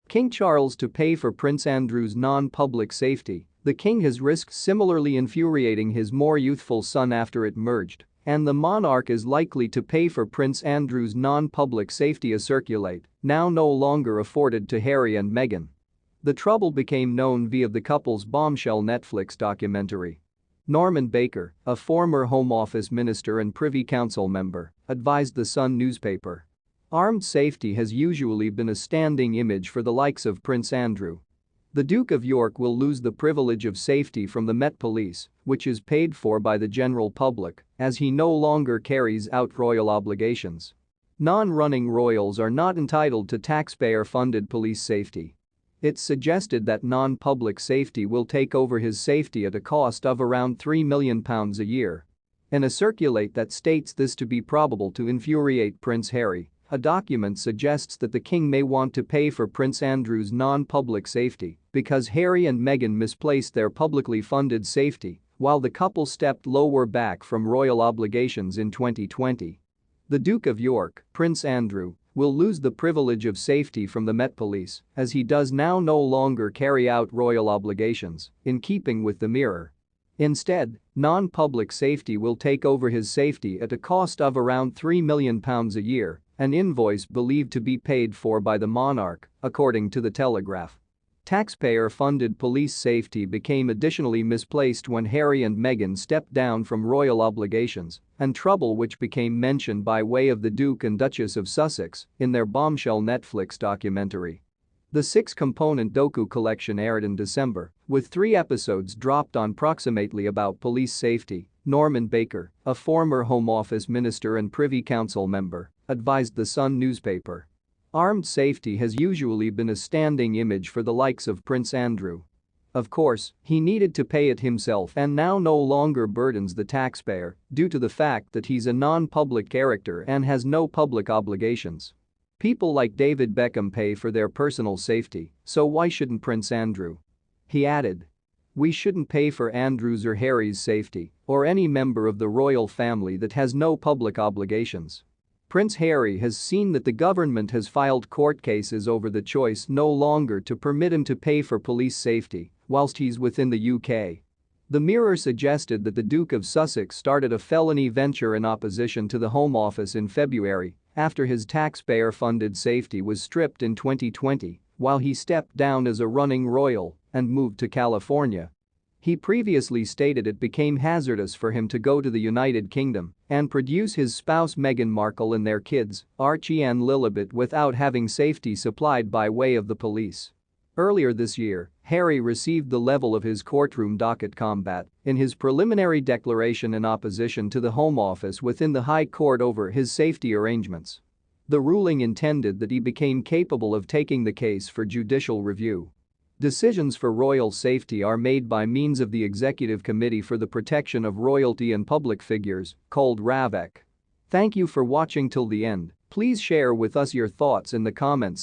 King Charles to pay for Prince Andrew's non-public safety. The king has risked similarly infuriating his more youthful son after it merged, and the monarch is likely to pay for Prince Andrew's non-public safety as circulate, now no longer afforded to Harry and Meghan. The trouble became known via the couple's bombshell Netflix documentary. Norman Baker, a former Home Office minister and Privy Council member, advised the Sun newspaper. Armed safety has usually been a standing image for the likes of Prince Andrew. The Duke of York will lose the privilege of safety from the Met Police, which is paid for by the general public, as he no longer carries out royal obligations. Non-running royals are not entitled to taxpayer-funded police safety. It's suggested that non-public safety will take over his safety at a cost of around £3 million a year. In a circulate that states this to be probable to infuriate Prince Harry, a document suggests that the king may want to pay for Prince Andrew's non-public safety because Harry and Meghan misplaced their publicly funded safety while the couple stepped lower back from royal obligations in 2020. The Duke of York, Prince Andrew, will lose the privilege of safety from the Met Police as he does now no longer carry out royal obligations, in keeping with the Mirror. Instead, non-public safety will take over his safety at a cost of around £3 million a year, an invoice believed to be paid for by the monarch, according to The Telegraph. Taxpayer-funded police safety became additionally misplaced when Harry and Meghan stepped down from royal obligations, and trouble which became mentioned by way of the Duke and Duchess of Sussex in their bombshell Netflix documentary. The 6-component docu collection aired in December, with 3 episodes dropped on approximately about police safety. Norman Baker, a former Home Office minister and Privy Council member, advised the Sun newspaper. Armed safety has usually been a standing image for the likes of Prince Andrew. Of course, he needed to pay it himself and now no longer burdens the taxpayer due to the fact that he's a non-public character and has no public obligations. People like David Beckham pay for their personal safety, so why shouldn't Prince Andrew? He added. We shouldn't pay for Andrew's or Harry's safety, or any member of the royal family that has no public obligations. Prince Harry has seen that the government has filed court cases over the choice no longer to permit him to pay for police safety whilst he's within the UK. The Mirror suggested that the Duke of Sussex started a felony venture in opposition to the Home Office in February after his taxpayer-funded safety was stripped in 2020 while he stepped down as a running royal and moved to California. He previously stated it became hazardous for him to go to the United Kingdom and produce his spouse Meghan Markle and their kids, Archie and Lilibet, without having safety supplied by way of the police. Earlier this year, Harry received the level of his courtroom docket combat in his preliminary declaration in opposition to the Home Office within the High Court over his safety arrangements. The ruling intended that he became capable of taking the case for judicial review. Decisions for royal safety are made by means of the Executive Committee for the Protection of Royalty and Public Figures, called RAVEC. Thank you for watching till the end. Please share with us your thoughts in the comments.